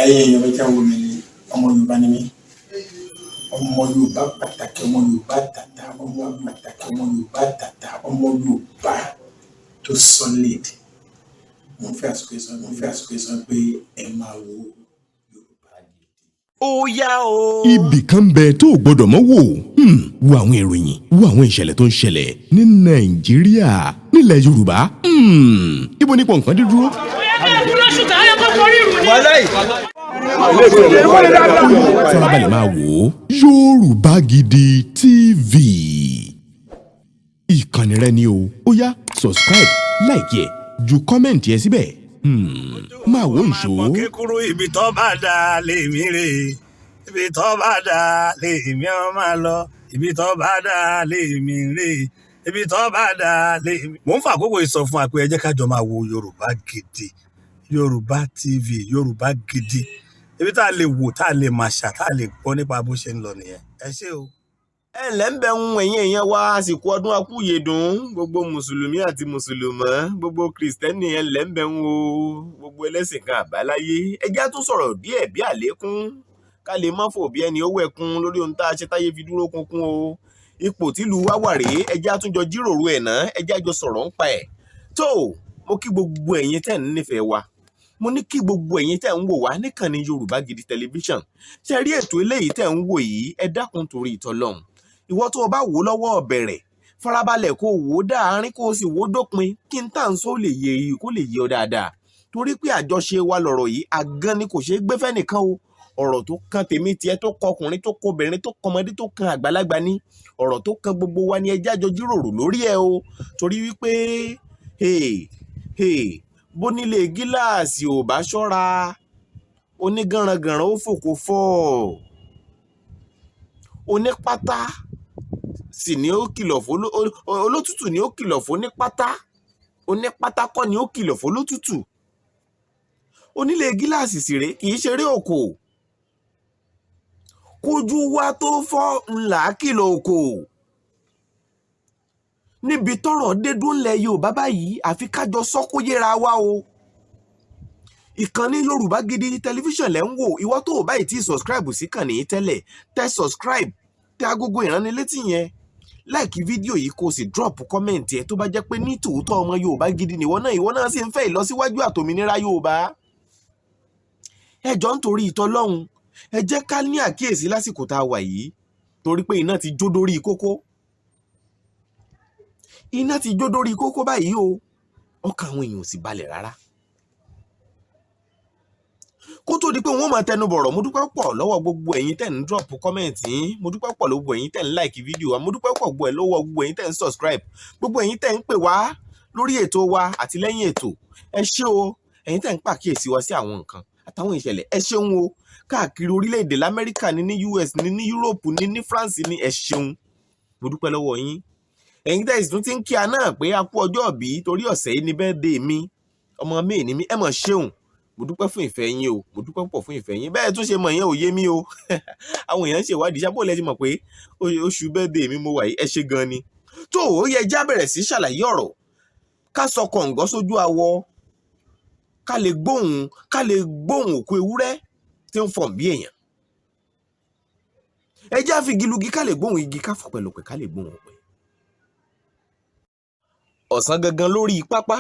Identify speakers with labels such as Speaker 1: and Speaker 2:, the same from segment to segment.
Speaker 1: ẹ̀yin èèyàn mi tẹ́ ń wò mí ní ọmọ Yorùbá ni mí, ọmọ Yorùbá pàtàkì, ọmọ Yorùbá tàtà, ọmọ pàtàkì, ọmọ Yorùbá tàtà, ọmọ Yorùbá tó solid. Mo fẹ́ àsìkò sọ pé ẹ máa wo Yorùbá Gidi.
Speaker 2: Ó yá o.
Speaker 3: Ibì kan bẹ tó o gbọdọ̀ mọ́ wò. Wo àwọn ìròyìn, wo àwọn ìṣẹ̀lẹ̀ tó ń ṣẹlẹ̀ ní Nàìjíríà, nílẹ̀ Yorùbá. Ibo ní pọ̀npọ̀n dídúró. Farabalẹ̀ máa wò ó. Yorùbá Gidi TV. Ìkànnì rẹ ni o. Ó yá subscribe, like ẹ, ju kọ́mẹ̀ntì ẹ síbẹ̀. Máa wò ìṣó.
Speaker 2: Máa pọ̀ kékeré ibi tó bá dà lèmi rè, ibi tó bá dà lèmi ó máa lọ, ibi tó bá dà lèmi rè, ibi tó bá dà lèmi. Mo ń fa àkókò ìsọfún àpò ẹ jẹ́ ká jọ máa wo Yorùbá Gidi, Yorùbá TV, Yorùbá Gidi. Ibi tá a lè wò, tá a lè máa ṣà, tá a lè gbọ́ nípa bó ṣe ń lọ nìyẹn. Ẹ ṣé o.
Speaker 4: Ẹ ǹlẹ́ ń bẹ ẹ̀yin èèyàn wa, àsìkò ọdún akúyèdùn, gbogbo mùsùlùmí àti mùsùlùmọ́, gbogbo kìrìsìtẹ́nì ẹ ǹlẹ́ ń bẹ o, gbogbo ẹlẹ́sìn kan àbáláyé. Ẹ jẹ́ á tún sọ̀rọ̀ díẹ̀ bí àlékún, ká lè má fò bí ẹni owó ẹkún lórí ohun tá a ṣe táyé fi dúró kunkun o. Ipò tílùú wá wà rèé, ẹ jẹ́ á tún jọ jíròrò ẹ̀ náà, ẹ jẹ́ á jọ sọ̀rọ̀ ń pa ẹ̀. Tó, mo kí gbogbo ẹ̀yin tẹ́ ń nífẹ̀ẹ́ wa. Mo ní kí gbogbo ẹ̀yin tẹ́ ń wò wá níkànnì Yorùbá Gidi tẹlifíṣàn. Ṣé rí ètò eléyìí tẹ́ ń wò yìí, ẹ dákun torí ìtọ́lọ́run. Ìwọ tó o bá wò lọ́wọ́ bẹ̀rẹ̀, farabalẹ̀ kó wò dáàárín kó o sì wò dópin, kí n tà ń sọ lè yé yìí kó lè yé ọ dáadáa. Torí pé àjọṣe wa lọ̀rọ̀ yìí, àgán ni kò ṣeé gbé fẹ́nìkan o. Ọ̀rọ̀ tó kan tèmi tiẹ̀, tó kan ọkùnrin, tó kan obìnrin, tó kan ọmọdé, tó kan àgbàlagbà ni. Ọ̀rọ̀ tó kan gbogbo wa ni ẹ jẹ́ á jọ jíròrò lórí ẹ̀ o. Torí wípé bónílé gíláàsì ò bá ṣọ́ra, onígànràngànràn ó fòkó fọ́, onípátá sì ni ó kìlọ̀ fún olótùtù ni ó kìlọ̀ fún onípátá, onípátá kọ́ ni ó kìlọ̀ fún olótùtù. Onílé gíláàsì sì rèé, kì í ṣeré òkò, kójú wa tó fọ́ ńlá kìlọ̀ òkò. Níbi tọ́rọ̀ dé dúnlẹ̀ Yorùbá báyìí, àfi kájọ sọ kó yéra wa o. Ìkànnì Yorùbá Gidi tẹlifíṣàn lẹ́ ń wò. Ìwọ tó o báyìí tí subscribe sí kànnì yìí tẹ́lẹ̀, tẹ subscribe, tẹ agogo ìránnilétí yẹn, like fídíò yìí kó o sì drop comment ẹ tó bá jẹ́ pé ní tòótọ́ ọmọ Yorùbá Gidi ìwọ náà sì ń fẹ́ ìlọsíwájú àtòmìnira Yorùbá. Ẹ jọ̀ọ́ nítorí ìtọ́lọ́hun, ẹ jẹ́ ká ní àkíyèsí lásìkò tá a wà yìí, torí pé iná ti jó dórí kókó. Iná ti jó dórí kókó báyìí o, ọkàn àwọn èèyàn ò sì balẹ̀ rárá. Kó tó di pé wọ́n máa tẹnu bọ̀rọ̀, mo dúpẹ́ pọ̀ lọ́wọ́ gbogbo ẹ̀yin tẹ́ ń drop comment yín, mo dúpẹ́ pọ̀ lọ́wọ́ gbogbo ẹ̀yin tẹ́ ń like fídíò wa, mo dúpẹ́ pọ̀ lọ́wọ́ gbogbo ẹ̀yin tẹ́ ń subscribe, gbogbo ẹ̀yin tẹ́ ń pè wá lórí ètò wa àti lẹ́yìn ètò. Ẹ ṣé o, ẹ̀yin tẹ́ ń pàkíyèsí wa sí àwọn nǹkan àtàwọn ìṣẹ̀lẹ̀. Ẹ ṣeun o, káàkiri orílẹ̀-èdè l'Amẹ́ríkà ni, ní US ni, ní Europe ni, ní France ni. Ẹ ṣeun, mo dúpẹ́ lọ́wọ́ yín. Ẹ̀yin tẹ́ ìsìn tí ń kí a náà pé a kú ọjọ́ ìbí torí ọ̀sẹ̀ yìí ni birthday mi, ọmọ May ni mí, ẹ mọ̀ ṣeun. Mo dúpẹ́ fún ìfẹ́ yín o, mo dúpẹ́ pọ̀ fún ìfẹ́ yín. Bẹ́ẹ̀ tún ṣe mọ̀ yẹn ò yé mi o. Àwọn èèyàn ń ṣèwádìí, ṣábò lẹ ti mọ̀ pé oṣù birthday mi mo wà yìí, ẹ ṣé gan ni. Tó o yẹ já bẹ̀rẹ̀ sí ṣàlàyé ọ̀rọ̀, ká sọ kọ̀ǹgọ́ sójú awọ, ká lè gbóhùn òkú ewúrẹ́ tí ń fọ̀n bí èèyàn. Ẹ já fi igi lugi, ká lè gbóhùn igi, ká fọ̀ pẹ̀lú pẹ̀, ká lè gbóhùn ọ̀pẹ. Ọ̀sán gangan lórí pápá,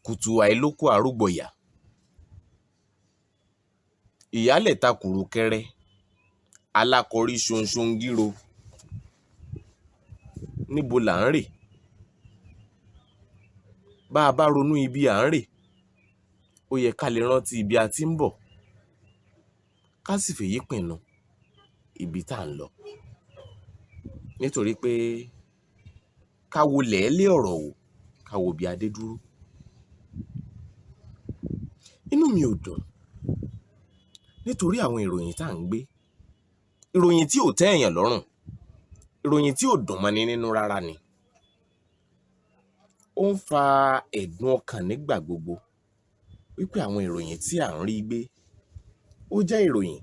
Speaker 4: kùtù àìlókù àrúgbọ̀yà. Ìyálẹ̀ ta kùrùkẹrẹ, alákọ̀rí ṣonṣongíro. Níbo là ń rè? Bá a bá ronú ibi à ń rè, ó yẹ ká lè rántí ibi a ti ń bọ̀, ká sì fèyí pinnu ibi tá à ń lọ. Nítorí pé ká wo lẹ̀ẹ́lẹ̀ ọ̀rọ̀ wò, ká wo bí adé dúró. Inú mi ò dùn nítorí àwọn ìròyìn tá à ń gbé, ìròyìn tí ò tẹ́ èèyàn lọ́rùn, ìròyìn tí ò dùn mọ́ni nínú rárá ni. Ó ń fa ẹ̀dùn ọkàn nígbà gbogbo wípé àwọn ìròyìn tí à ń rí gbé, ó jẹ́ ìròyìn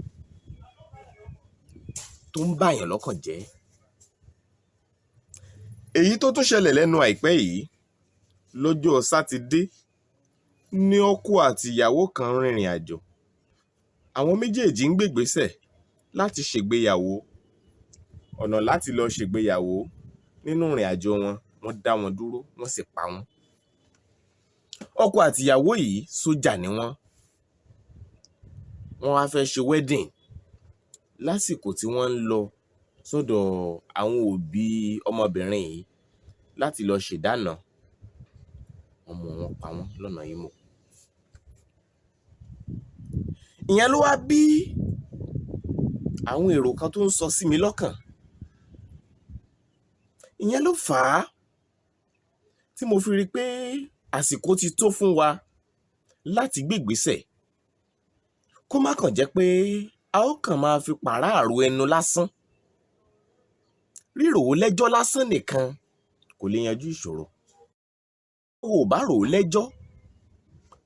Speaker 4: tó ń báyàn lọ́kàn jẹ́. Èyí tó tún ṣẹlẹ̀ lẹ́nu àìpẹ́ yìí, lọ́jọ́ Sátidé ní ọkọ àti ìyàwó kan rìnrìn àjò àwọn méjèèjì ń gbègbésẹ̀ láti ṣègbéyàwó, ọ̀nà láti lọ ṣègbéyàwó. Nínú ìrìn àjò wọn, wọ́n dá wọn dúró, wọ́n sì pa wọ́n. Ọkọ àtìyàwó yìí sójà ni wọ́n wá fẹ́ ṣe wedding. Lásìkò tí wọ́n ń lọ sọ́dọ̀ àwọn òbí ọmọbìnrin yìí láti lọ ṣèdáná, ọmọ wọn pa wọ́n lọ́nà Imo. Ìyẹn ló wá bí àwọn èrò kan tó ń sọ sí mi lọ́kàn. Ìyẹn ló fà á tí mo fi rí pé àsìkò ti tó fún wa láti gbégbésẹ̀, kó má kàn jẹ́ pé a ó kàn máa fi pàráàrò ẹnu lásán. Rírò ó lẹ́jọ́ lásán nìkan kò lè yanjú ìṣòro. Báwo ò bá rò ó lẹ́jọ́,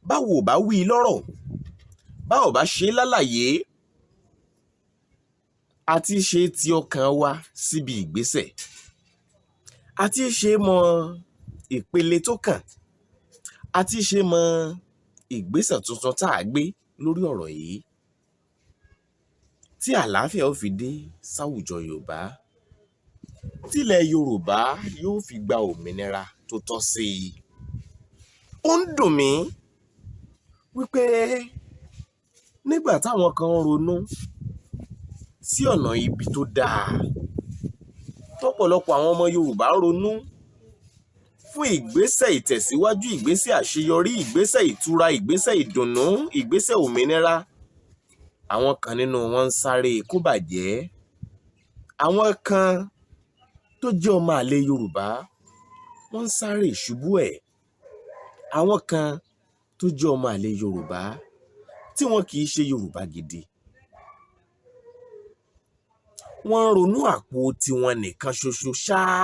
Speaker 4: báwo ò bá wí lọ́rọ̀, báwo bá ṣe lálàyé àti ṣe ti ọkàn wa síbi ìgbésẹ̀, àti ṣe mọ ìpele tó kàn, àti ṣe mọ ìgbésẹ̀ tuntun tá a gbé lórí ọ̀rọ̀ yìí, tí àlàáfíà ó fi dé sáwùjọ Yorùbá, tílẹ̀ Yorùbá yóò fi gba òmìnira tó tọ́ sí i. Ó ń dùn mí wípé nígbà táwọn kan ń ronú sí ọ̀nà ibi tó dáa, tọ́pọ̀lọpọ̀ àwọn ọmọ Yorùbá ronú fún ìgbésẹ̀ ìtẹ̀síwájú, ìgbésẹ̀ àṣeyọrí, ìgbésẹ̀ ìtura, ìgbésẹ̀ ìdùnnú, ìgbésẹ̀ òmìnira, àwọn kan nínú wọn ń sáré kó bàjẹ́. Àwọn kan tó jẹ́ ọmọ àlè Yorùbá wọ́n ń sáré ìṣubú ẹ̀. Àwọn kan tó jẹ́ ọmọ àlè Yorùbá tí wọn kì í ṣe Yorùbá gidi, wọ́n ń ronú àpò tiwọn nìkan ṣoṣo ṣáá.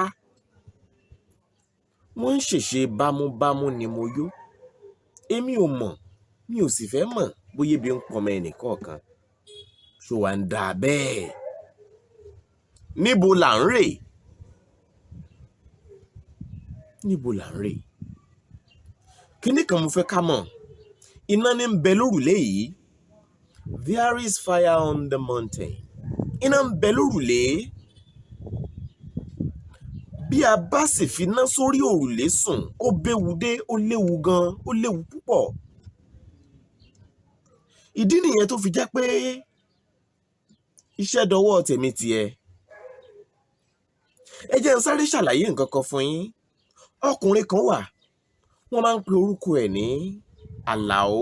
Speaker 4: Wọ́n ń ṣèṣe bámúbámú ni mo yó. Èmi ò mọ̀, mi ò sì fẹ́ mọ̀ bóyá ebi ń pọmọ ẹnìkọ̀ọ̀kan. Ṣó wá ń dà bẹ́ẹ̀? Níbo là ń rè? Níbo là ń rè? Kíní kan mo fẹ́ ká mọ̀. Iná ní ń bẹ lórùlé yìí. There is fire on the mountain. Iná ń bẹ lórùlé. Bí a bá sì fi iná sórí òrùlé sùn, ó béwu dé, ó léwu gan, ó léwu púpọ̀. Ìdí nìyẹn tó fi jẹ́ pé iṣẹ́ dọwọ́ tèmi tiẹ̀. Ẹ jẹ́ n sáré ṣàlàyé nǹkan kan fún yín. Ọkùnrin kan wà, wọ́n máa ń pe orúkọ ẹ̀ ní Àlàó.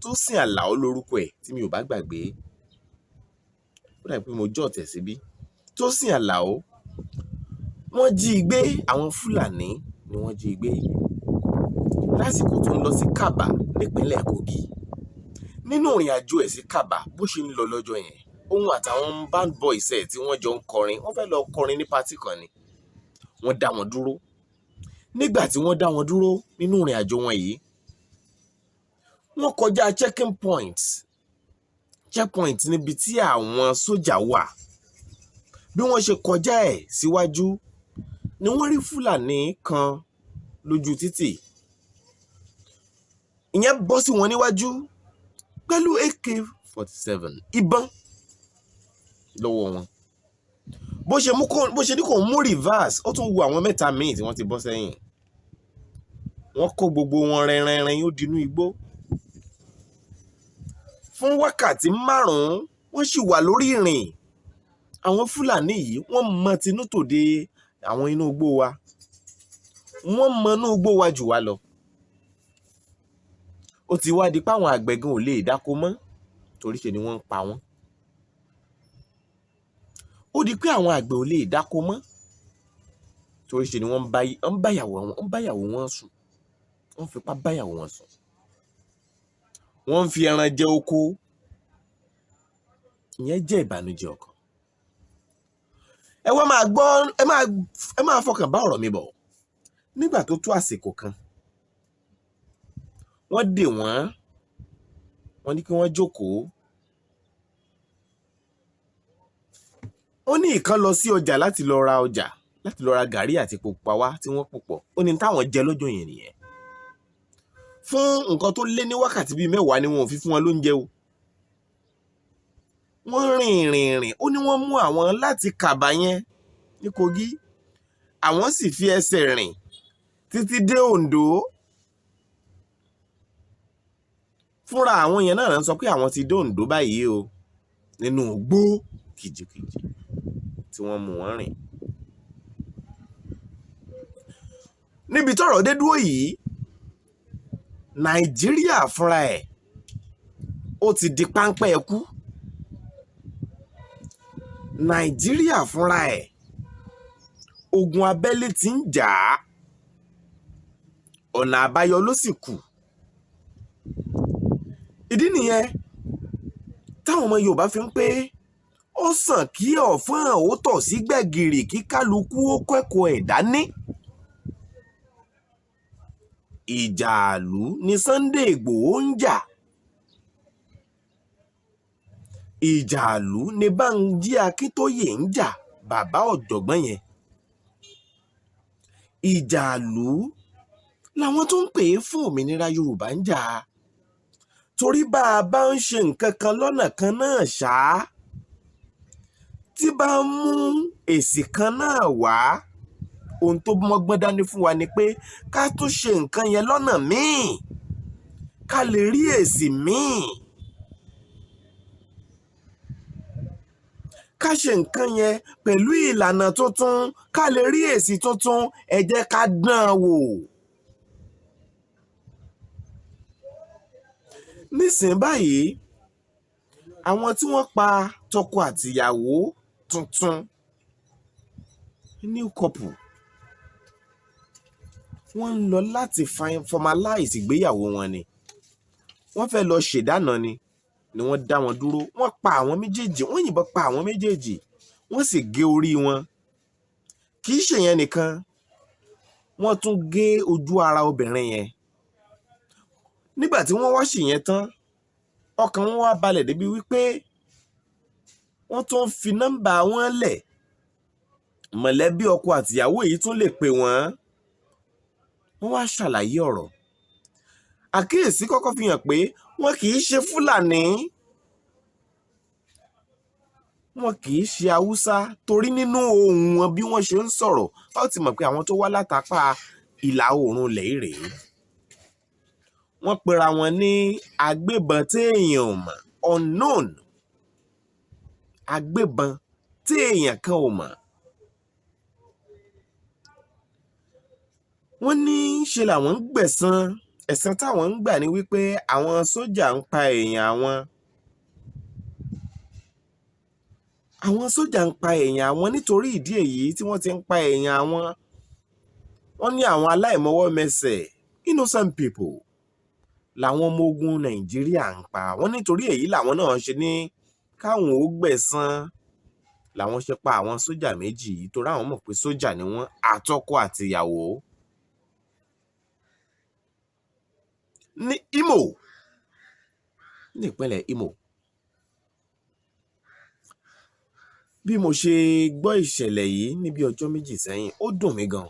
Speaker 4: Tósìn Àlàó lórúkọ ẹ̀ tí mi ò bá gbàgbé. Ó dàbí pé mo jọ́ ọ̀tẹ̀ síbí. Tósìn Àlàó. Wọ́n jí i gbé, àwọn Fúlàní ni wọ́n jí i gbé lásìkò tó ń lọ sí Kábà nípínlẹ̀ Kogi. Nínú ìrìn àjò ẹ̀ sí Kábà, bó ṣe ń lọ lọ́jọ́ yẹn, òun àtàwọn band boys ẹ̀ tí wọ́n jọ ń kọrin, wọ́n fẹ́ lọ kọrin ní pátì kan ni. Wọ́n dá wọn dúró. Nígbà tí wọ́n dá wọn dúró nínú ìrìn àjò wọn yìí, wọ́n kọjá checkpoint níbi tí àwọn sójà wà. Bí wọ́n ṣe kọjá ẹ̀ síwájú ni wọ́n rí Fúlàní kan lójú títì. Ìyẹn bọ́ sí wọn níwájú pẹ̀lú AK-47 ìbọn lọ́wọ́ wọn. Bó ṣe ní kò mú reverse, ó tún wo àwọn mẹ́ta míì tí wọ́n ti bọ́ sẹ́yìn. Wọ́n kó gbogbo wọn rẹ́rẹ́rẹ́ ó dinú igbó. Fún wákàtí 5 wọ́n sì wà lórí ìrìn. Àwọn Fúlàní yìí wọ́n mọ tinú tòde àwọn inú igbó wa. Wọ́n mọ inú igbó wa jù wá lọ. Ó ti wá di pé àwọn àgbẹ̀ gan ò lè dáko mọ́ torí ṣe ni wọ́n ń pa wọ́n. Ó di pé àwọn àgbẹ̀ ò lè dáko mọ́ torí ṣe ni wọ́n ń báyàwó wọn sùn. Wọ́n fipá báyàwó wọn sùn. Wọ́n ń fi ẹran jẹ oko. Ìyẹn jẹ́ ìbànújẹ́ ọkàn. Ẹ wá máa gbọ́, ẹ máa fọkàn bá ọ̀rọ̀ mi bọ̀. Nígbà tó tó àsìkò kan, wọ́n dè wọ́n ní kí wọ́n jókòó. Ó ní ìkan lọ sí ọjà láti lọ ra gàrí àti epo pupa wá tí wọ́n pò pọ̀. Ó ní táwọn jẹ lọ́jọ́ yẹn nìyẹn. Fún nǹkan tó lé ní wákàtí bíi 10 ni wọn ò fi fún wọn lóúnjẹ o. wọ́n rìn ó ní wọ́n mú àwọn láti Kàbá yẹn ní Kogi àwọn sì fi ẹsẹ̀ rìn títí dé Oǹdó fúnra àwọn yẹn náà sọ pé àwọn ti dé Oǹdó báyìí o nínú igbó kìjìkìjì tí wọ́n mú wọn rìn. níbi tọ́rọ̀ dé dúró yìí Nàìjíríà fúnra ẹ̀ ó ti di páńpẹ́ ẹkú. Nàìjíríà fúnra ẹ̀ ogun abẹ́lé ti ń jà á ọ̀nà àbáyọ ló sì kù. ìdí nìyẹn táwọn ọmọ Yorùbá fi ń pé ó sàn kí ọ̀fọ́n ó tọ̀ sí gbẹ̀gìrì kí kálukú ó kẹ́kọ̀ọ́ ẹ̀ dání. ìjàlú ni Sunday Ìgbòho ń jà. ìjàlú ni Bánjí Akíntóyè ń jà bàbá ọ̀jọ̀gbọ́n yẹn. ìjàlú làwọn tó ń pè é fún òmìnira Yorùbá ń jà torí bá a bá ń ṣe nǹkan kan lọ́nà kan náà ṣáá tí bá ń mú èsì kan náà wá ohun tó mọ́gbọ́n dání fún wa ni pé ká tún ṣe nǹkan yẹn lọ́nà míì ká lè rí èsì míì. ká ṣe nǹkan yẹn pẹ̀lú ìlànà tuntun ká lè rí èsì tuntun ẹ jẹ́ ká dán an wò. nísìnyí báyìí àwọn tí wọ́n pa tọkọ àtìyàwó tuntun new couple wọ́n ń lọ láti formalize ìgbéyàwó wọn ni wọ́n fẹ́ lọ ṣèdáná ni wọ́n dá wọn dúró wọ́n pa àwọn méjèèjì wọ́n yìnbọn pa àwọn méjèèjì wọ́n sì gé orí wọn. kì í ṣe yẹn nìkan wọ́n tún gé ojú ara obìnrin yẹn. nígbà tí wọ́n wá ṣe yẹn tán ọkàn wọn wá balẹ̀ débi wípé wọ́n tún fi nọ́mbà wọn lẹ̀ mọ̀lẹ́bí ọkọ àtìyàwó yìí tún lè pè wọ́n wá ṣàlàyé ọ̀rọ̀. àkíyèsí kọ́kọ́ fi hàn pé wọn kì í ṣe Fúlàní wọn kì í ṣe Haúsá torí nínú ohùn wọn bí wọ́n ṣe ń sọ̀rọ̀ a ó ti mọ̀ pé àwọn tó wá látàpá ìlà oòrùn ilẹ̀ rèé. wọ́n pera wọn ní agbébọn téèyàn ò mọ̀ unknown agbébọn téèyàn kan ò mọ̀. wọ́n ní ṣe làwọn ń gbẹ̀san ẹ̀san táwọn ń gbà ní wípé àwọn sójà ń pa èèyàn àwọn sójà ń pa èèyàn àwọn nítorí ìdí èyí tí wọ́n ti ń pa èèyàn àwọn wọ́n ní àwọn aláìmọwọ́ mẹsẹ̀ innocent people làwọn ọmọ ogun Nàìjíríà ń pa wọ́n nítorí èyí làwọn náà ṣe ní káwọn ó gbẹ̀san làwọn ṣe pa àwọn sójà méjì yìí torí àwọn mọ̀ pé sójà ni wọ́n àtọkọ àtìyàwó. ní Imo ní ìpínlẹ̀ Imo bí mo ṣe gbọ́ ìṣẹ̀lẹ̀ yìí ní bí ọjọ́ méjì sẹ́yìn ó dùn mí gan.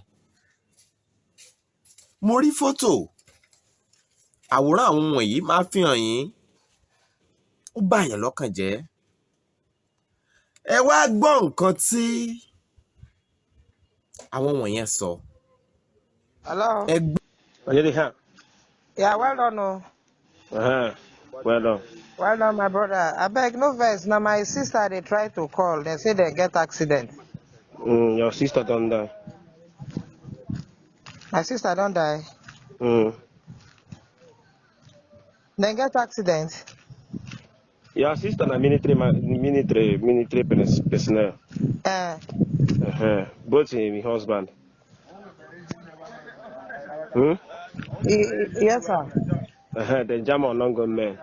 Speaker 4: mo rí fọ́tò àwòrán àwọn wọ̀nyí máa fi hàn yín ó bá yàn lọ́kàn jẹ́. ẹ wá gbọ́ nǹkan tí àwọn wọ̀nyẹn sọ.
Speaker 5: Hello.
Speaker 6: Yeah, well done.
Speaker 5: Well done.
Speaker 6: Well done, my brother. I beg no vex. Now my sister they try to call. They say they get accident.
Speaker 5: Your sister don't die.
Speaker 6: My sister don't die. They get accident.
Speaker 5: Your sister na military personnel. Both him husband.
Speaker 6: Yes, sir.
Speaker 5: The German non men.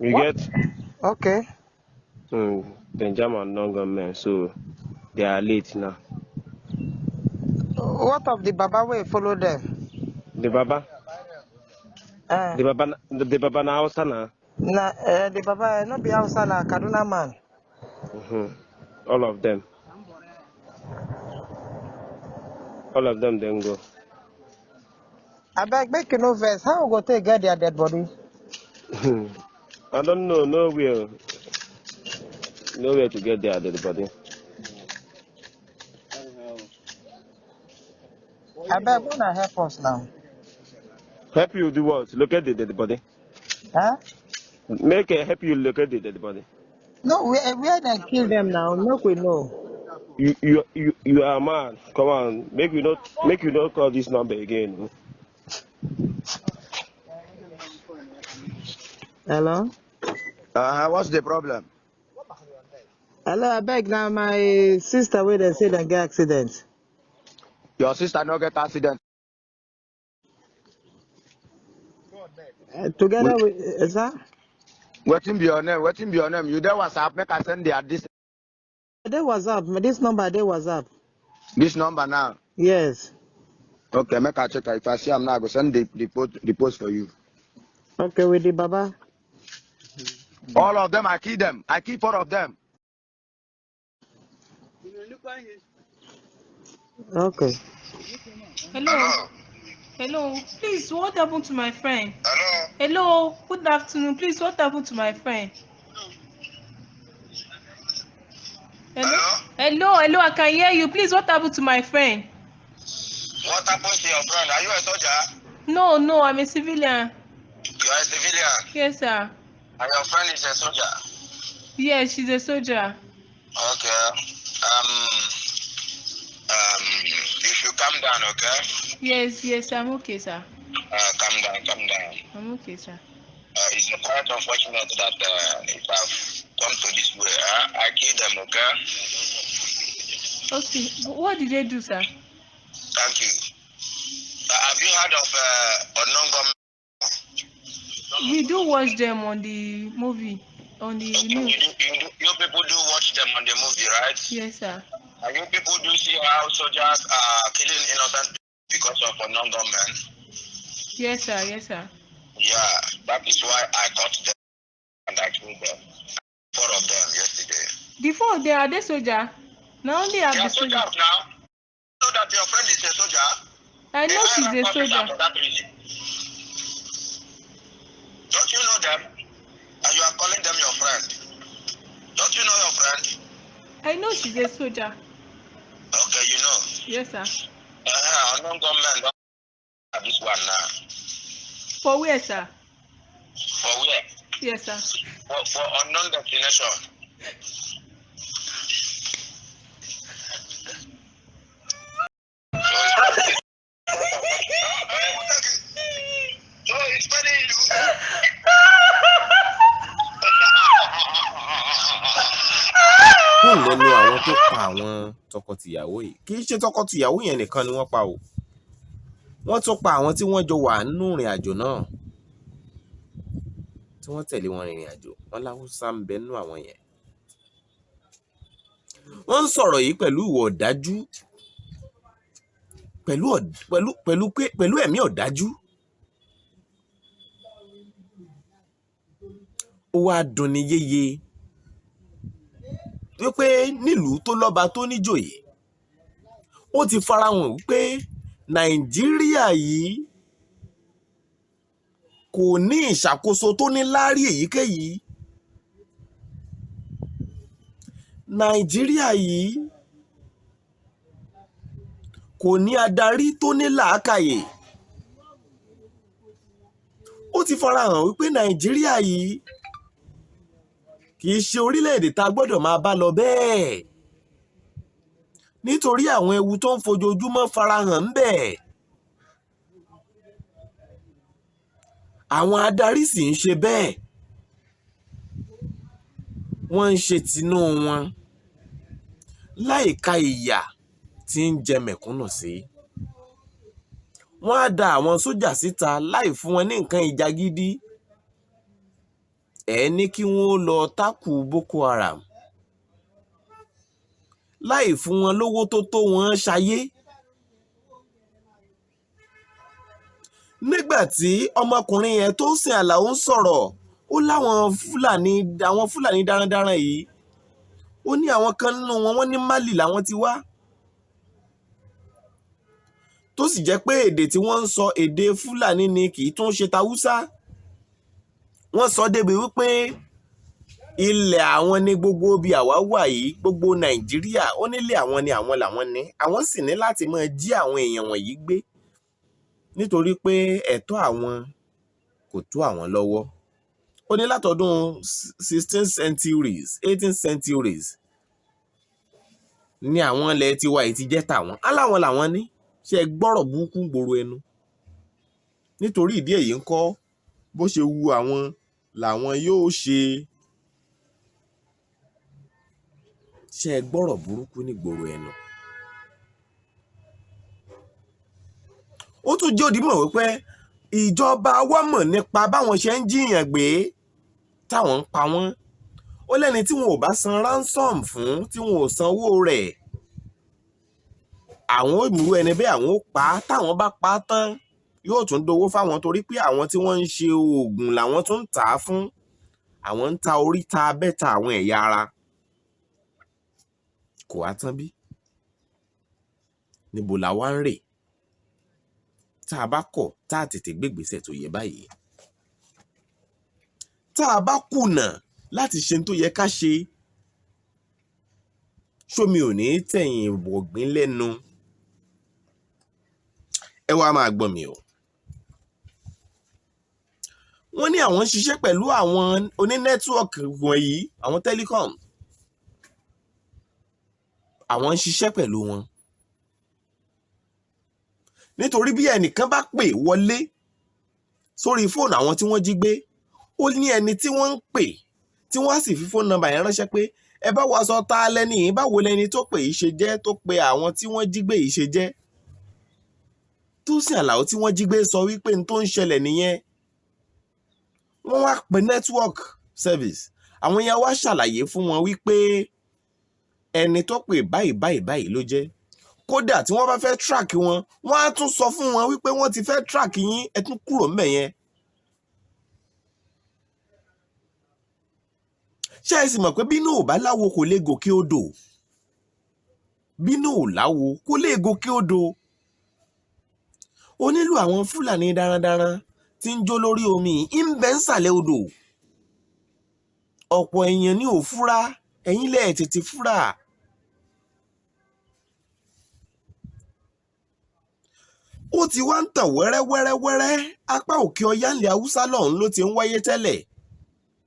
Speaker 5: You
Speaker 6: What?
Speaker 5: get?
Speaker 6: Okay.
Speaker 5: The German non men, so they are late now.
Speaker 6: What of the Baba way follow them?
Speaker 5: The Baba? The Baba na Hausa na?
Speaker 6: The Baba no be Hausa na Kaduna man.
Speaker 5: All of them. All of them then go.
Speaker 6: I beg make you no vex. How we go take get their dead body?
Speaker 5: I don't know, nowhere to get there, dead body.
Speaker 6: I beg, wanna help us now?
Speaker 5: Help you do what? Locate the dead body.
Speaker 6: Huh?
Speaker 5: Make a help you locate the dead body.
Speaker 6: No, where they kill them now? Make we know.
Speaker 5: You are mad. Come on, make you not call this number again.
Speaker 6: Hello?
Speaker 7: What's the problem?
Speaker 6: Hello, I beg now my sister where they say they get accident.
Speaker 7: Your sister no get accident.
Speaker 6: Together with sir?
Speaker 7: Waiting be your name. Waiting be your name. You there WhatsApp? Make I send
Speaker 6: They WhatsApp. This number they WhatsApp.
Speaker 7: this number now.
Speaker 6: Yes.
Speaker 7: Okay, make I check. If I see I'm now, I go send the post for you.
Speaker 6: Okay, with the Baba.
Speaker 7: All of them, I kill them. I kill 4 of them.
Speaker 6: Okay.
Speaker 8: Hello. Hello. Please, what happened to my friend? Hello. Good afternoon. Please, what happened to my friend? Hello. Hello. I can hear you. Please, what happened to my friend?
Speaker 9: What happened to your friend? Are you a soldier?
Speaker 8: No, I'm a civilian.
Speaker 9: You are a civilian?
Speaker 8: Yes, sir.
Speaker 9: And your friend is a soldier?
Speaker 8: Yes, she's a soldier.
Speaker 9: Okay. You should calm down, okay?
Speaker 8: Yes, I'm okay, sir.
Speaker 9: Calm down.
Speaker 8: I'm okay, sir.
Speaker 9: It's quite unfortunate that it have come to this way. I killed them, okay?
Speaker 8: Okay, but what did they do, sir?
Speaker 9: Thank you. Have you heard of unknown government?
Speaker 8: We do watch them on the movie, on the news.
Speaker 9: You people do watch them on the movie, right?
Speaker 8: Yes, sir.
Speaker 9: And you people do see how soldiers are killing innocent because of unknown government?
Speaker 8: Yes, sir.
Speaker 9: Yeah, that is why I caught them and I killed them. 4 of them yesterday.
Speaker 8: The 4 they are the soldier. Now only have
Speaker 9: They
Speaker 8: the
Speaker 9: are
Speaker 8: soldier.
Speaker 9: soldiers now. You know that your friend is a soldier?
Speaker 8: I know she's a soldier.
Speaker 9: For that reason. Don't you know them? And you are calling them your friend. Don't you know your friend?
Speaker 8: I know she's a soldier.
Speaker 9: Okay, you know.
Speaker 8: Yes, sir.
Speaker 9: Unknown government don't have this one now.
Speaker 8: For where, sir?
Speaker 9: For where?
Speaker 8: Yes, sir.
Speaker 9: For unknown destination. So it's funny you.
Speaker 4: kún lẹ́nu àwọn tó pa àwọn tọkọtìyàwó yìí. Kì í ṣe tọkọtìyàwó yẹn nìkan ni wọ́n pa o. Wọ́n tún pa àwọn tí wọ́n jọ wà nínú ìrìn àjò náà, tí wọ́n tẹ̀lé wọn rìnrìn àjò. Wọ́n láwùsá ń bẹ nínú àwọn yẹn. Wọ́n ń sọ̀rọ̀ yìí pẹ̀lú ìwà ọ̀dájú, pẹ̀lú ẹ̀mí ọ̀dájú. Ó wá dunni yéye wípé nílùú tó lọ́ba tó níjòyè, ó ti farahàn wípé Nàìjíríà yìí kò ní ìṣàkóso tó ní láárí èyíkéyìí. Nàìjíríà yìí kò ní adarí tó ní làákàyè. Ó ti farahàn wípé Nàìjíríà yìí kì í ṣe orílẹ̀-èdè tá a gbọ́dọ̀ máa bá lọ bẹ́ẹ̀, nítorí àwọn ewu tó ń fojoojúmọ́ farahàn ń bẹ. Àwọn adarí sì ń ṣe bẹ́ẹ̀, wọ́n ń ṣe tinú wọn láìka ìyà tí ń jẹ mẹ̀kúnnù sí. Wọ́n á da àwọn sójà síta láì fún wọn ní nǹkan ìjà gidi. Ẹ ní kí wọ́n lọ tákù Boko Haram láì fún wọn lówó tó wọn ṣayé. Nígbà tí ọmọkùnrin yẹn tó sìn Àlàó ń sọ̀rọ̀, ó láwọn Fúlàní darandaran yìí, ó ní àwọn kan nínú wọn, wọ́n ní Mali làwọn ti wá, tó sì jẹ́ pé èdè tí wọ́n ń sọ èdè Fúlàní ni, kì í tún ṣe tàwúsá. wọ́n sọ débi wípé ilẹ̀ àwọn ní gbogbo bí àwa wà yìí, gbogbo Nàìjíríà ó nílé àwọn ni àwọn làwọn ní, àwọn sì ní láti máa jí àwọn èèyàn wọ̀nyí gbé nítorí pé ẹ̀tọ́ àwọn kò tó àwọn lọ́wọ́. Ó ní látọdún 16th centuries 18th centuries ní àwọn ilẹ̀ tiwa yìí ti jẹ́ tàwọn, aláwọn làwọn ní, ṣe gbọ́rọ̀ burúkú gbòòrò ẹnu. Nítorí ìdí èyí ń kọ́ bó ṣe wu àwọn làwọn yóò ṣe. Ṣe gbọ́rọ̀ burúkú ní gbòòrò ẹnu. Ó tún jẹ́ òdìmọ̀ wípé ìjọba wa mọ̀ nípa báwọn ṣe ń jíyàn gbé táwọn ń pa wọ́n. Ó lẹ́ni tí wọn ò bá san ransom fún, tí wọn ò sanwó rẹ̀, àwọn ò mú ẹni bẹ́ẹ̀ àwọn ó pa á, táwọn bá pa á tán yóò tún dowó fáwọn torí pé àwọn tí wọ́n ń ṣe oògùn làwọn tún ń tà á fún. Àwọn ń ta orí ta abẹ́ta àwọn ẹ̀yà ara. Kò wá tán bí? Níbo la wá ń rè? Tá a bá kọ̀ tá a tètè gbégbèsè tó yẹ báyìí, tá a bá kùnà láti ṣe tó yẹ ká ṣe, ṣómi ò ní tẹ̀yìn wọ̀gbìn lẹ́nu. Ẹ wá máa gbọ́ mi o. Wọ́n ní àwọn ń ṣiṣẹ́ pẹ̀lú àwọn onínẹ́tíwọ̀kì wọ̀nyí, àwọn telecom. Àwọn ń ṣiṣẹ́ pẹ̀lú wọn. Nítorí bí ẹnìkan bá pè wọlé sórí fóònù àwọn tí wọ́n jí gbé, ó ní ẹni tí wọ́n ń pè tí wọ́n á sì fi fóònù nọ́mbà yẹn ránṣẹ́ pé ẹ bá wa sọ ta lẹ́ni yìí, báwo lẹni tó pè yìí ṣe jẹ́, tó pe àwọn tí wọ́n jí gbé yìí ṣe jẹ́. Tó sì àlàó tí wọ́n jí gbé sọ wípé n tó ń ṣẹlẹ̀ nìyẹn. Wọ́n wá pe network service, àwọn yẹn wá ṣàlàyé fún wọn wípé ẹni tó pè báyìí báyìí báyìí ló jẹ́. Kódà tí wọ́n bá fẹ́ track wọn, wọ́n á tún sọ fún wọn wípé wọ́n ti fẹ́ track yín, ẹ tún kúrò ńbẹ̀ yẹn. Ṣé ẹ sì mọ̀ pé bínú ò bá láwo kò lè gòkè odò? Bínú ò láwo kò lè gòkè odò. Ó nílò àwọn Fúlàní darandaran tí ń jó lórí omi ń bẹ ń sàlẹ̀ odò. Ọ̀pọ̀ èèyàn ní ò fúra, ẹ̀yin lẹ̀ tètè fúra. Ó ti wá ń tàn wẹ́rẹ́wẹ́rẹ́wẹ́rẹ́, apá òkè ọya ilẹ̀ Haúsá lọ́hùn ló ti ń wáyé tẹ́lẹ̀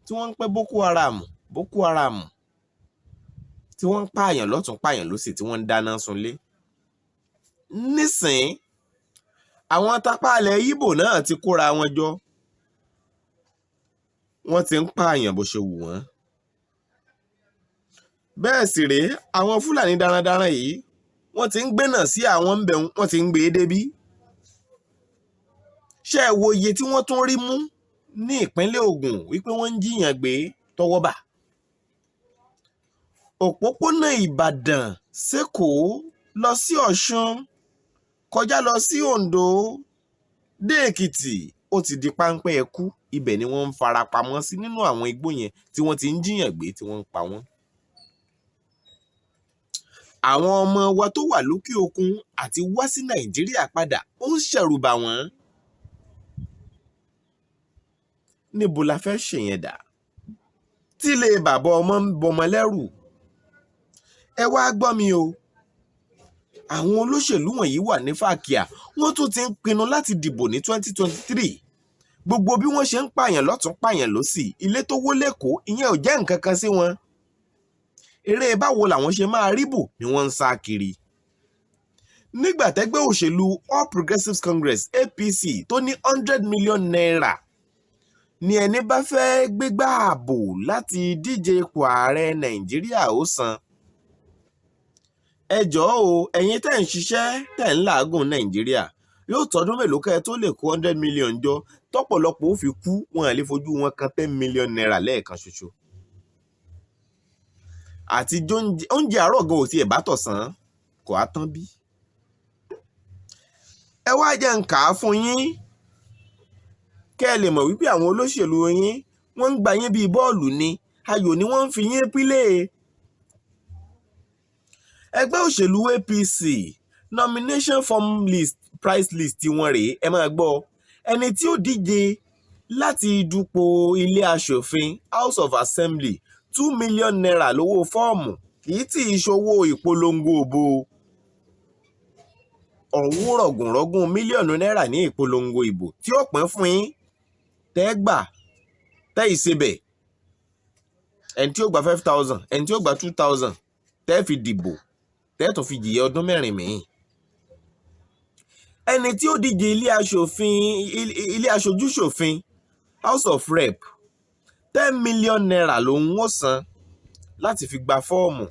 Speaker 4: tí wọ́n ń pẹ́ Boko Haram tí wọ́n ń pààyàn lọ́tún pààyàn lósì tí wọ́n ń dáná sunlé. Nísìn àwọn tapálẹ̀ Ìgbò náà ti kóra wọn jọ, wọ́n ti ń pààyàn bó ṣe wù wọ́n. Bẹ́ẹ̀ sì rèé, àwọn Fúlàní darandaran yìí wọ́n ti ń gbénà sí àwọn ń bẹ̀ wọ́n ti ń gbé e débí. Ṣé ẹ wo iye tí wọ́n tún rí mú ní ìpínlẹ̀ Ògùn wípé wọ́n ń jíyàn gbé tọwọ́ bà? Òpópónà Ìbàdàn s'Ékòó lọ sí Ọ̀ṣun, kọjá lọ sí Oǹdó, dé Èkìtì, ó ti di páńpẹ́ ẹkú. Ibẹ̀ ni wọ́n ń fara pamọ́ sí nínú àwọn igbó yẹn tí wọ́n ti ń jíyàn gbé tí wọ́n ń pa wọ́n. Àwọn ọmọ wa tó wà lókè òkun àti wá sí Nàìjíríà padà ó ń ṣẹ̀rù bà wọ́n. Níbo la fẹ́ ṣèyẹn dà? Tí ilé bàbá ọmọ ń bọmọ lẹ́rù. Ẹ wá gbọ́ mi o. Àwọn olóṣèlú wọ̀nyí wà ní fàkíà, wọ́n tún ti ń pinnu láti dìbò ní 2023. Gbogbo bí wọ́n ṣe ń pààyàn lọ́tún pààyàn lósì, ilé tó wó l'Ékòó ìyẹn ò jẹ́ nǹkan kan sí wọn. Eré báwo làwọn ṣe máa ríbò ni wọ́n ń sá kiri. Nígbà tẹ́gbẹ́ òṣèlú All Progressives Congress APC tó ní 100 million naira ni ẹni bá fẹ́ gbégbá ààbò láti díje ipò ààrẹ Nàìjíríà ó san. Ẹ jọ̀ọ́ o, ẹ̀yin tẹ́ ń ṣiṣẹ́ tẹ́ ń làágùn Nàìjíríà, yóò tọdún mélòó kẹ́ tó lè kó 100 million jọ tọ́pọ̀lọpọ̀ ó fi kú, wọn à lè fojú wọn kan 10 million naira lẹ́ẹ̀kan ṣoṣo. Àti oúnjẹ àárọ̀ gan ò tiẹ̀ bá tọ̀sán, kò á tán bí. Ẹ wá jẹ́ n kà á fún yín kẹ́ ẹ lè mọ̀ wípé àwọn olóṣèlú yín wọ́n ń gba yín bíi bọ́ọ̀lù ni, ayò ni wọ́n ń fi yín pílé. Ẹgbẹ́ òṣèlú APC nomination form list price list wọn rèé, ẹ máa gbọ́. Ẹni tí ó díje láti dupò ilé aṣòfin House of Assembly 2 million naira lówó fọ́ọ̀mù kì í tí í ṣòwò ìpolongo òbò ọ̀hún rọ̀gùnrọ̀gùn mílíọ̀nù náírà ní ìpolongo ìbò tí ó pín fún yín tẹ́ gbà tẹ́ ìṣebẹ̀ ẹni tí ó gba 5,000 ẹni tí ó gba 2,000 tẹ́ fi dìbò tẹ́ tó fi jìyà ọdún mẹ́rin míì. Ẹni tí ó díje ilé aṣojúṣòfin House of Rep 10 million naira lòun ó san láti fi gba fọ́ọ̀mù.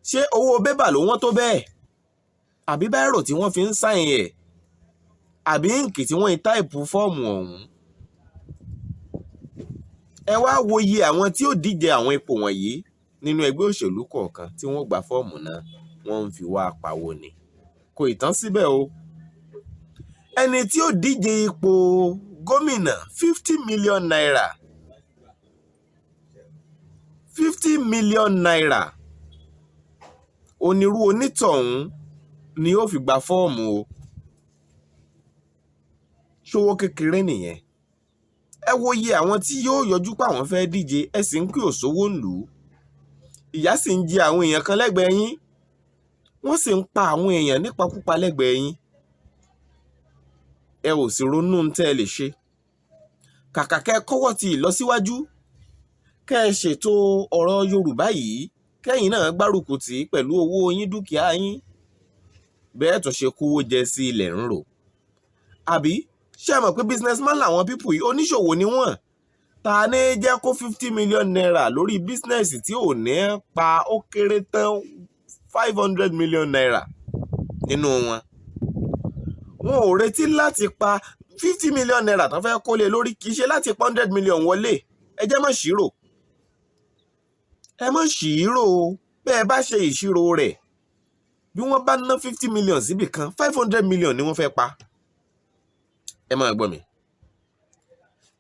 Speaker 4: Ṣé owó bébà ló wọ́n tó bẹ́ẹ̀? Àbí báírò tí wọ́n fi ń sáìn ẹ̀? Àbí íǹkì tí wọ́n ń táìpù fọ́ọ̀mù ọ̀hún? Ẹ wá wo iye àwọn tí ó díje àwọn ipò wọ̀nyí nínú ẹgbẹ́ òṣèlú kọ̀ọ̀kan tí wọ́n gba fọ́ọ̀mù náà wọ́n ń fi wá pawó ni. Kò ì tán síbẹ̀ o. Ẹni tí ó díje ipò gómìnà 50 million naira 50 million naira onírú onítọ̀hún ni ó fi gba fọ́ọ̀mù o. Ṣówó kékeré nìyẹn. Ẹ wo iye àwọn tí yóò yọjú pé àwọn fẹ́ díje ẹ sì ń pè òṣòwò ńlú. Ìyà sì ń jẹ àwọn èèyàn kan lẹ́gbẹ̀ẹ́ yín wọ́n sì ń pa àwọn èèyàn nípakúpa lẹ́gbẹ̀ẹ́ yín. Ẹ ò sì ronú ń tẹ́ ẹ lè ṣe. Kàkà kẹ́ kọ́wọ́ ti ìlọsíwájú kẹ́ ẹ ṣètò ọ̀rọ̀ Yorùbá yìí kẹ́yìn náà gbárùkù tì pẹ̀lú owó yín dúkìá yín bẹ́ẹ̀ tó ṣe kówó jẹ sí ilẹ̀ ń rò. Àbí ṣé ẹ mọ̀ pé businessman làwọn pípù yìí oníṣòwò ni wọ́n? Ta ní jẹ́ kó 50 million naira lórí bísínẹ́sì tí ò ní pa ó kéré tán 500 million naira nínú wọn. Wọn ò retí láti pa 50 million naira tó fẹ́ kó lé lórí kì í ṣe láti pa 100 million wọlé. Ẹ jẹ́ má ṣírò. Ẹ má ṣírò bẹ́ẹ̀ bá ṣe ìṣirò rẹ̀ bí wọ́n bá ná 50 million síbì kan 500 million ni wọ́n fẹ́ pa. Ẹ máa gbọ́ mi.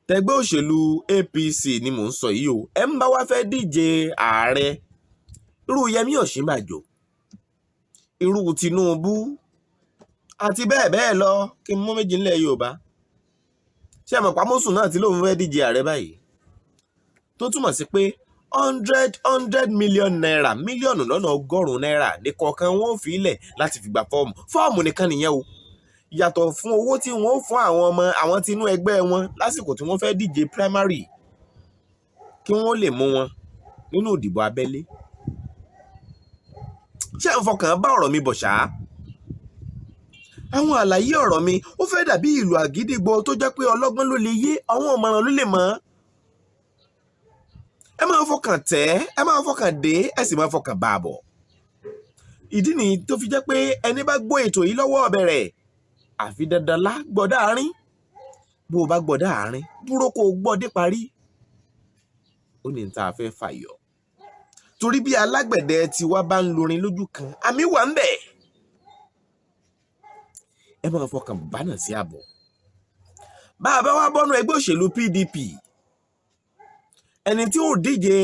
Speaker 4: Tẹgbẹ́ òṣèlú APC ni mò ń sọ yìí o. Ẹ ń bá wá fẹ́ díje ààrẹ irú Yẹmí Ọ̀ṣínbàjò irú Tinubu àti bẹ́ẹ̀ bẹ́ẹ̀ lọ kí n mú méjì nílẹ̀ Yorùbá. Ṣé ẹ mọ̀ pàmòsùn náà tí lóun fẹ́ díje ààrẹ báyìí tó túmọ̀ sí pé 100 million naira mílíọ̀nù lọ́nà ọgọ́rùn-ún náírà ní kọ̀ọ̀kan wọn ò fi ilẹ̀ láti fi gba fọ́ọ̀mù nìkan nìyẹn o. Yàtọ̀ fún owó tí wọ́n ó fún àwọn ọmọ àwọn tí inú ẹgbẹ́ wọn lásìkò tí wọ́n fẹ́ díje primary kí wọ́n lè mú wọn nínú ìdìbò abẹ́lé. Ṣé ẹ ń fọkàn bá ọ̀rọ̀ mi bọ̀ ṣá? Àwọn àlàyé ọ̀rọ̀ mi ó fẹ́ dàbí ìlú àgídìgbo tó jẹ́ pé ọlọ́gbọ́n ló lè yé àwọn ọ̀mọ̀ràn ló lè mọ̀. Ẹ máa fọkàn tẹ̀ ẹ máa fọkàn dé ẹ sì máa fọkàn bá a bọ̀. Ìdí nìyí tó fi jẹ́ pé ẹni bá gbọ́ ètò yìí lọ́wọ́ bẹ̀rẹ̀ àfi dandan lá gbọ́dọ̀ àárín. Bó o bá gbọ́dọ̀ àárín dúró kó o gbọ́ dé parí. Ó ní tá a fẹ́ fàyọ. Torí bí alágbẹ̀dẹ tiwa bá ń lorin lójú kan àmì wà ń bẹ̀. Ẹ máa fọkàn bánà sí àbọ̀. Bá a bá wá bọ́nu ẹgbẹ́ òṣèlú PDP ẹni tí ó díje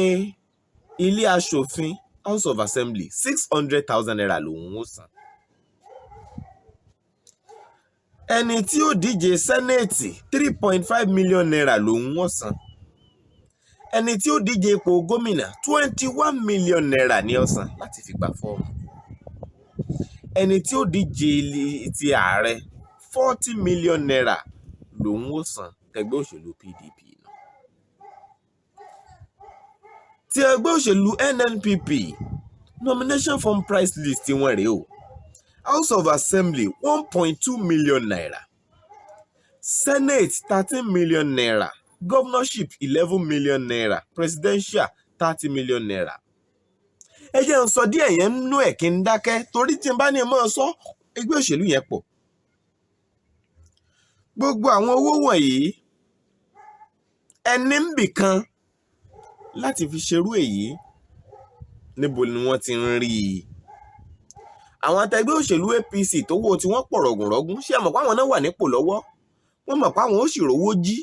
Speaker 4: ilé aṣòfin House of Assembly 600,000 naira lòun ó san. Ẹni tí ó díje Senate 3.5 million naira lòun ó san. Ẹni tí ó díje ipò gómìnà 21 million naira ni ó san láti fi gba fọ́ọ̀mù. Ẹni tí ó díje ti ààrẹ 40 million naira lòun ó san ẹgbẹ́ òṣèlú PDP náà. Ti ẹgbẹ́ òṣèlú NNPP nomination form price list wọn rèé o. House of Assembly 1.2 million naira. Senate 13 million naira. Governorship 11 million naira. Presidential 30 million naira. Ẹ jẹ́ n sọ díẹ̀ yẹn nínú ẹ̀ kí n dákẹ́ torí tí n bá ní mọ́ sọ ẹgbẹ́ òṣèlú yẹn pọ̀. Gbogbo àwọn owó wọ̀nyí ẹni ń bì kan láti fi ṣerú èyí níbo ni wọ́n ti ń rí i. Àwọn àtẹgbẹ́ òṣèlú APC tó wó tí wọ́n pọ̀ rọ̀gùnrọ̀gùn ṣé ẹ mọ̀ pé àwọn náà wà nípò lọ́wọ́ wọ́n mọ̀ pé àwọn ó sì rówó jí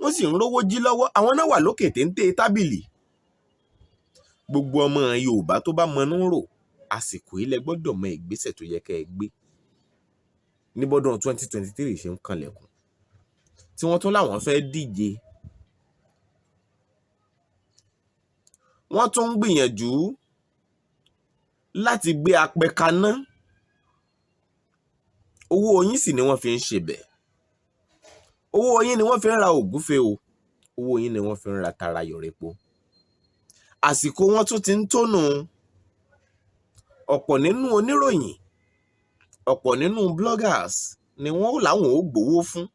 Speaker 4: wọ́n sì ń rówó jí lọ́wọ́ àwọn náà wà lókè téńté tábìlì. Gbogbo ọmọ Yorùbá tó bá mọnú rò àsìkò ilẹ̀ gbọ́dọ̀ mọ ìgbésẹ̀ tó yẹ kẹ́ ẹ gbé ní bọ́dún 2023 ṣe ń kanlẹ̀kùn. tí wọ́n tún láwọn fẹ́ díje. Wọ́n tún ń gbìyànjú láti gbé apẹ kaná. Owó yín sì ni wọ́n fi ń ṣe bẹ̀. Owó yín ni wọ́n fi ń ra ògúfe o. Owó yín ni wọ́n fi ń ra tara yọ̀rẹ̀po. Àsìkò wọn tún ti ń tónù. Ọ̀pọ̀ nínú oníròyìn, ọ̀pọ̀ nínú bloggers ni wọ́n láwọn ò gbowó fún.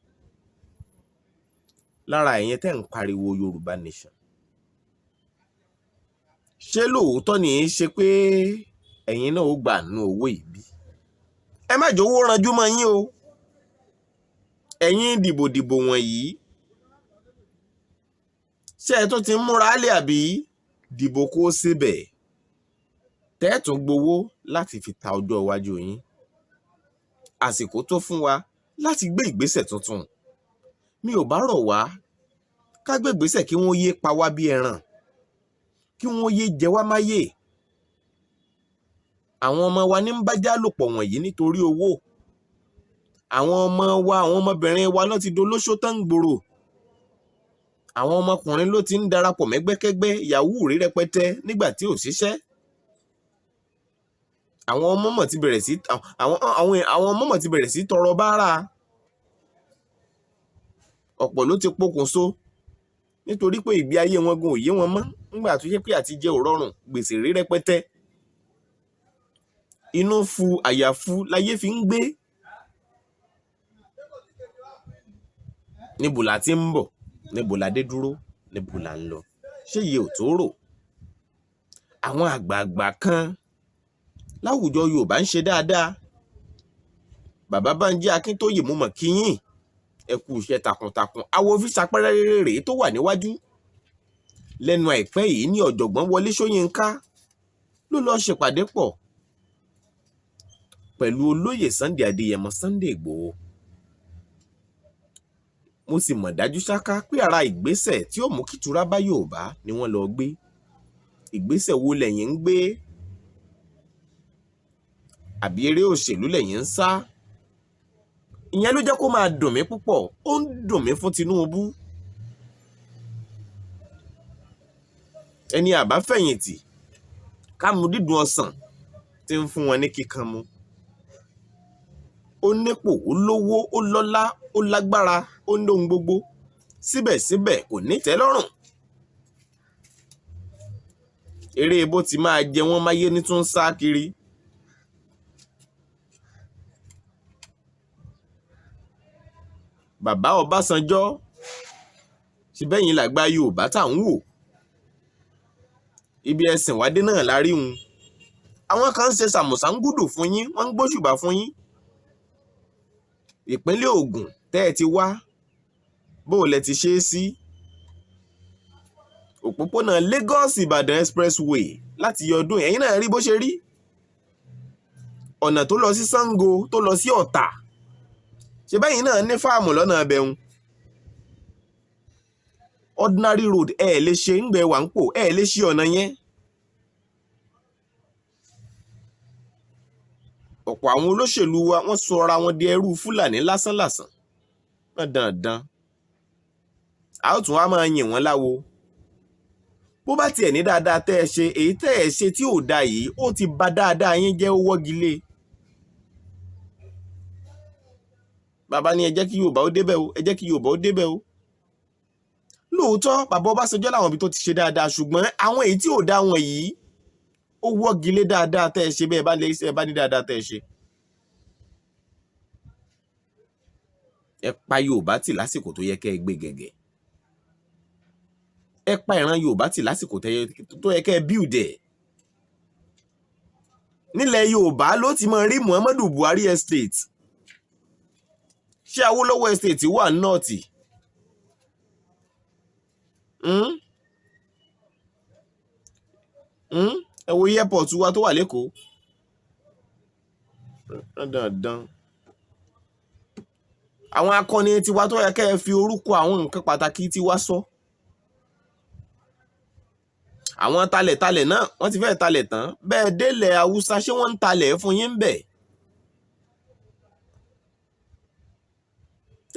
Speaker 4: Lára ẹ̀yin tẹ́ ń pariwo Yorùbá Nation. Ṣé lóòótọ́ ni ṣe pé ẹ̀yin náà ó gbà nínú owó ìbí? Ẹ má jẹ́ owó ranjú mọ́ yín o. Ẹ̀yin dìbòdìbò wọ̀nyí. Ṣé ẹ tún ti ń múra lé àbí dìbò kó síbẹ̀? Tẹ́ẹ̀tún gbowó láti fi ta ọjọ́ iwájú yín. Àsìkò tó fún wa láti gbé ìgbésẹ̀ tuntun. Mi ò bá rọ̀ wá ká gbé ìgbésẹ̀ kí wọ́n yé pa wá bí ẹran. Kí wọ́n yé jẹ wá máyé. Àwọn ọmọ wa ní ń bá jálòpọ̀ wọ̀nyí nítorí owó. Àwọn ọmọ wa, àwọn ọmọbìnrin wa ló ti dolóṣó tán gbòòrò. Àwọn ọmọkùnrin ló ti ń darapọ̀ mẹ́gbẹ́kẹ́gbẹ́ yahoo rí rẹpẹtẹ nígbà tí ò ṣiṣẹ́. Àwọn ọmọ mọ̀ ti bẹ̀rẹ̀ sí tọrọ bárà. Ọ̀pọ̀ ló ti pokùnso nítorí pé ìgbé ayé wọn gan ò yé wọn mọ́ nígbà tó yẹ pé àti jẹ ò rọrùn, gbèsè rí rẹpẹtẹ. Inú fu àyàfu láyé fi ń gbé. Níbo la ti ń bọ̀? Níbo la dé dúró? Níbo la ń lọ? Ṣé iye ò tó rò? Àwọn àgbààgbà kan láwùjọ Yorùbá ń ṣe dáadáa. Bàbá Bánjí Akíntóyè mo mọ̀ kí yín. Ẹ kú iṣẹ́ takuntakun. Awo fi ṣàpẹẹrẹ rere tó wà níwájú. Lẹ́nu àìpẹ́ yìí ní ọ̀jọ̀gbọ́n Wọlé Ṣóyínká ló lọ ṣèpàdé pọ̀ pẹ̀lú olóyè Sunday Adéyẹmọ Sunday Ìgbòho. Mo sì mọ̀ dájú ṣáká pé ara ìgbésẹ̀ tí ó mú kítura bá Yorùbá ni wọ́n lọ gbé. Ìgbésẹ̀ wo lẹ̀yin ń gbé? Àbí eré òṣèlú lẹ̀yin ń sá? Ìyẹn ló jẹ́ kó máa dùn mí púpọ̀. Ó ń dùn mí fún Tinubu. Ẹni àbáfẹ̀yìntì ká mu dídùn ọsàn tí ń fún wọn ní kíkan mu. Ó nípò, ó lówó, ó lọ́lá, ó lágbára, ó ní ohun gbogbo. Síbẹ̀síbẹ̀ kò ní tẹ́lọ́rùn. Eré bó ti máa jẹ wọ́n máyé ní tún sá kiri. Bàbá Ọbásanjọ́ ṣìbẹ́yìn làgbà Yorùbá tá ń wò. Ibi ẹ̀sìn wádé náà la rí un. Àwọn kan ń ṣe sàmùsàngúdù fún yín, wọ́n ń gbóṣùbà fún yín. Ìpínlẹ̀ Ògùn tẹ́ ẹ ti wá, bó lẹ ti ṣe é sí. Òpópónà Lagos Ìbàdàn Expressway láti ọdún ẹ̀yìn náà rí bó ṣe rí. Ọ̀nà tó lọ sí Ṣàngó tó lọ sí Ọ̀tà. Ṣìbẹ́yìn náà ní fáàmù lọ́nà abẹ́hùn. Ordinary road lè ṣe ń gbẹ wà ń pò, lè ṣe ọ̀nà yẹn. Ọ̀pọ̀ àwọn olóṣèlú wa wọ́n sọ ara wọn di ẹrú Fúlàní lásánlàsàn. Dandan. A ó tún wá máa yìn wọ́n láwo. Bó bá tiẹ̀ ní dáadáa tẹ́ ẹ ṣe, èyí tẹ́ ẹ ṣe tí ò da yìí, ó ti bà dáadáa yín jẹ́, ó wọ́gi lé. Bàbá ní ẹ jẹ́ kí Yorùbá ó débẹ̀ o, ẹ jẹ́ kí Yorùbá ó débẹ̀ o. Lóòótọ́ bàbá Ọbásanjọ́ láwọn ibi tó ti ṣe dáadáa, ṣùgbọ́n àwọn èyí tí ò dá wọn yìí ó wọ́gi lé dáadáa tẹ́ ẹ ṣe bẹ́ẹ̀ bá ní dáadáa tẹ́ ẹ ṣe. Ẹ pa Yorùbá tì lásìkò tó yẹ kẹ́ ẹ gbé gẹ̀gẹ̀. Ẹ pa ìran Yorùbá tì lásìkò tó yẹ kẹ́ ẹ build ẹ̀. Nílẹ̀ Yorùbá ló ti máa rí Muhammadu Buhari estate. Ṣé Awólọ́wọ̀ estate wà nọ́ọ̀tì? Ẹ wo airport wa tó wà lÉkòó. Dandan. Àwọn akọni tiwa tó yẹ kẹ́ ẹ fi orúkọ àwọn nǹkan pàtàkì tiwa sọ. Àwọn talẹ̀talẹ̀ náà wọ́n ti fẹ́ talẹ̀ tán. Bẹ́ẹ̀ délẹ̀ Haúsá ṣé wọ́n ń talẹ̀ fún yín bẹ̀?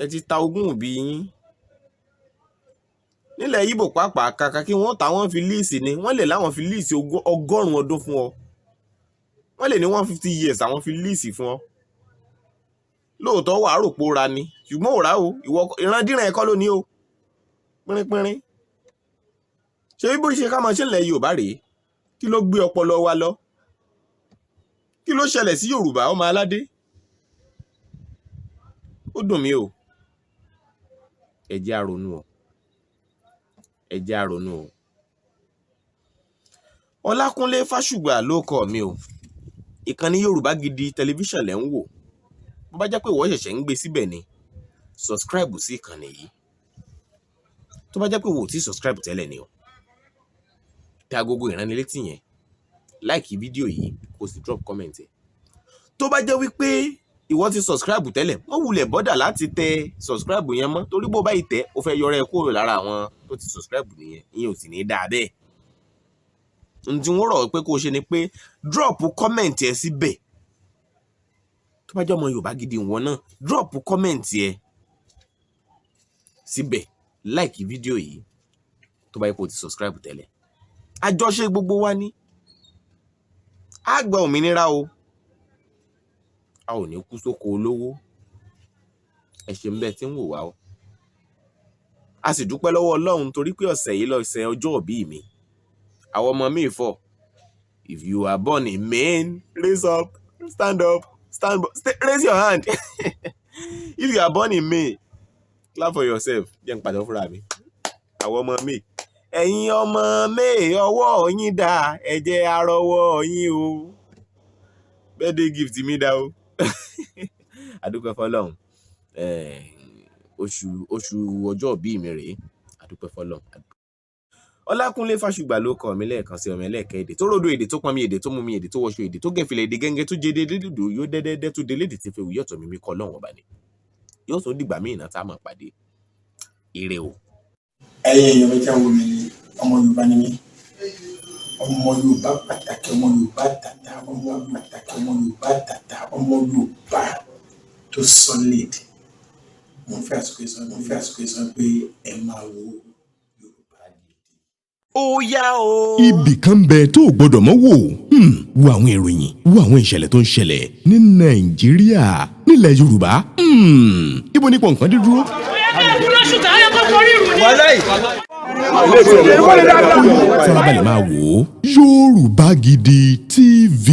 Speaker 4: ẹ ti ta ogún òbí yín. Nílẹ̀ Ìgbò pàápàá kàkà kí wọ́n ta wọ́n fi líìsì ni wọ́n lè láwọn fi líìsì 100 ọdún fún ọ. Wọ́n lè ní 150 years àwọn fi líìsì fún ọ. Lóòótọ́ wàá rò pé ó ra ni ṣùgbọ́n ò rà o ìwọ ìrandíran ẹ̀kọ́ ló ní o pínrínpínrín. Ṣé bí bó ṣe ká máa ṣe ilẹ̀ Yorùbá rèé kí ló gbé ọpọlọ wa lọ? Kí ló ṣẹlẹ̀ sí Yorùbá ọmọ aládé? Ó dùn mí o. Ẹ jẹ́ á ronú o. Ẹ jẹ́ á ronú o. Ọlákúnlé Fásùgbà ló kọ mi o. Ìkànnì Yorùbá Gidi tẹlifíṣàn lẹ́ ń wò. Bó bá jẹ́ pé ìwọ ṣẹ̀ṣẹ̀ ń gbé síbẹ̀ ni subscribe sí ìkànnì yìí. Tó bá jẹ́ pé ìwọ ò tí subscribe tẹ́lẹ̀ ni o. Tẹ agogo ìránnilétí yẹn, like fídíò yìí kó sì drop comment ẹ̀. Tó bá jẹ́ wípé ìwọ ti subscribe tẹ́lẹ̀ wọ́n wulẹ̀ bọ́dà láti tẹ subscribe yẹn mọ́ torí bó bá ìtẹ́ ó fẹ́ yọrẹ kúrò lára àwọn tó ti subscribe nìyẹn ìyẹn ò sì ní dáa bẹ́ẹ̀. Ohun tí wọ́n rọ̀ pé kó o ṣe ni pé drop comment ẹ síbẹ̀. Tó bá jẹ́ ọmọ Yorùbá Gidi wọn náà drop comment ẹ síbẹ̀, like fídíò yìí tó bá yẹ kó o ti subscribe tẹ́lẹ̀. Àjọṣe gbogbo wa ní. A gba òmìnira o. A ò ní kú sóko olówó. Ẹ ṣé ń bẹ tí ń wò wá o. A sì dúpẹ́ lọ́wọ́ Ọlọ́run torí pé ọ̀sẹ̀ yìí lọ́sẹ̀ ọjọ́ ìbí mi. Àwọn ọmọ mi fọ̀. If you are born in May, raise up, stand up, raise your hand. If you are born in May, clap for yourself. Jẹ́ n pàtó fúnra mi. Àwọn ọmọ mi. Ẹ̀yin ọmọ May ọwọ́ yín dà, ẹ jẹ́ á rọ́wọ́ yín o. Birthday gift mi dà o. Adúpẹ́ fọ́lọ́run. Oṣù ọjọ́ ìbí mi rèé. Adúpẹ́ fọ́lọ́run. Ọlákúnlé Fásùgbà ló kọ mi lẹ́ẹ̀kan sí ọmọ ẹlẹ́ẹ̀kẹ́ èdè tó rodo èdè tó pọn mi èdè tó mú mi èdè tó wọṣọ èdè tó gẹ̀fìlẹ̀ èdè gẹ́gẹ́ tó jẹ́ dédédò yóò dẹ́dẹ́dẹ́ tó délé èdè tí fẹ́ wùyọ̀tọ̀ mímí kọ́ lọ́wọ́n ọba ni. Yóò tún dìgbà míì náà tá a máa pàdé. Ire o.
Speaker 1: Ẹ̀yin èèyàn mi jẹ́ wo mi ni ọmọ Yorùbá ni mí. Ọmọ Yorùbá pàtàkì ọmọ Yorùbá tàtà ọmọ pàtàkì ọmọ Yorùbá tàtà ọmọ Yorùbá tó solid. Mo fẹ́ àsìkò ìsọ pé ẹ máa wo Yorùbá Gidi.
Speaker 4: Ó yá o.
Speaker 3: Ibì kan bẹ tó o gbọdọ̀ mọ́ wò. Wo àwọn ìròyìn, wo àwọn ìṣẹ̀lẹ̀ tó ń ṣẹlẹ̀ ní Nàìjíríà, nílẹ̀ Yorùbá. Ibo ni pọ̀nkan dé dúró? Farabalẹ̀ máa wò ó. Yorùbá Gidi TV.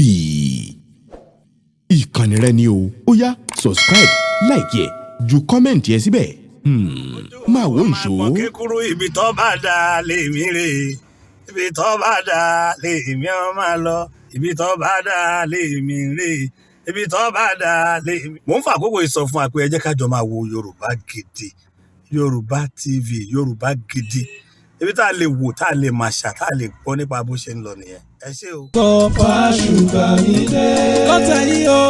Speaker 3: Ìkànnì rẹ ni o. Ó yá subscribe, like ẹ, ju kọ́mẹ̀ntì ẹ síbẹ̀. Máa wò ìṣó.
Speaker 2: Ọmọ kékeré ibi tó bá dà lèmi rè, ibi tó bá dà lèmi ó máa lọ, ibi tó bá dà lèmi rè, ibi tó bá dà lèmi. Mo ń fa àkókò ìsọfún àpò ẹ jẹ́ ká jọ máa wo Yorùbá Gidi, Yorùbá TV, Yorùbá Gidi. Ibi tá a lè wò, tá a lè máa ṣà, tá a lè gbọ́ nípa bó ṣe ń lọ nìyẹn. Ẹ ṣé o.
Speaker 10: Sọ Fásùgbà mi dé. Lọ́tẹ̀ yìí o,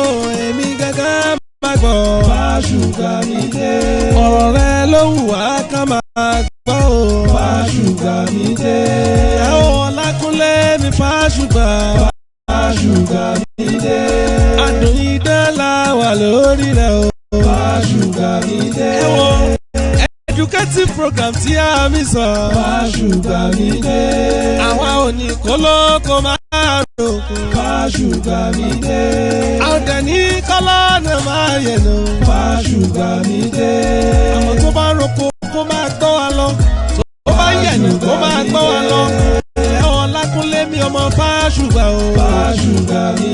Speaker 10: èmi gẹ́gẹ́ máa gbọ́. Fásùgbà mi dé. Ọ̀rọ̀ rẹ ló wù wá ká máa gbọ́ o. Fásùgbà mi dé. Ìyàwó Ọlákúnlé mi Fásùgbà. Fásùgbà mi dé. Adùn idán la wà lórí rẹ̀ o. Fásùgbà mi dé. Educative program tí a mi sọ. Fásùgbà mi dé. Àwa ò ní kólókó máa roko. Fásùgbà mi dé. Àwọn dẹ̀ní kọ́lọ́nà máa yẹ̀ lọ. Fásùgbà mi dé. Àwọn tó bá roko kó máa gbọ́ wa lọ. Tó bá yẹ̀nù kó máa gbọ́ wa lọ. Ẹ̀wọ̀n Ọlákúnlé mi ọmọ Fásùgbà o. Fásùgbà mi